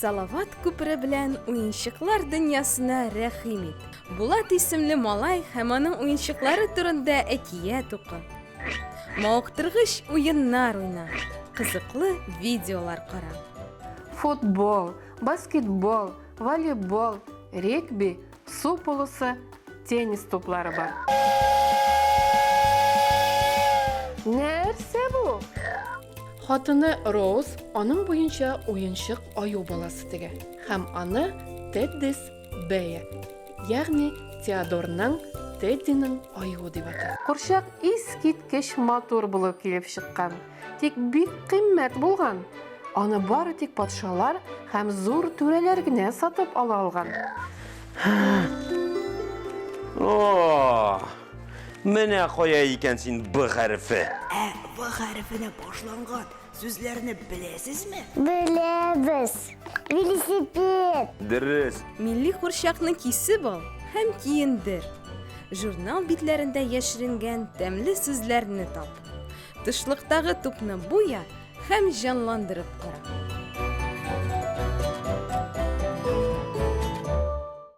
Салават күпере белән уенчыклар дөньясына рәхим ит. Булат исемле малай һәм аның уенчыклары турында әкият укы. Мавыктыргыч уеннар уйна. Кызыклы видеолар кара. Футбол, баскетбол, волейбол, регби, су полосы, теннис топлары бар. Нәрсә бу? Хатыны Роуз аның буенча уенчык аю баласы тегә. Һәм аны Теддис бәя. Ягъни Теодорның Теддиның аю дип атый. Курчак искиткеч матур булып килеп чыккан. Тик бик кыйммәт булган. Аны бары тик патшалар һәм зур түрәләр генә сатып ала алган. Менә кая икән син Б хәрефе. В хәрефенә башланган сүзләрне беләсезме? Беләбез. Велосипед. Дөрес. Милли курчакны кисеп ал һәм киендер. Журнал битләрендә яшеренгән тәмле сүзләрне тап. Тышлыктагы тупны буя һәм җанландырып кара.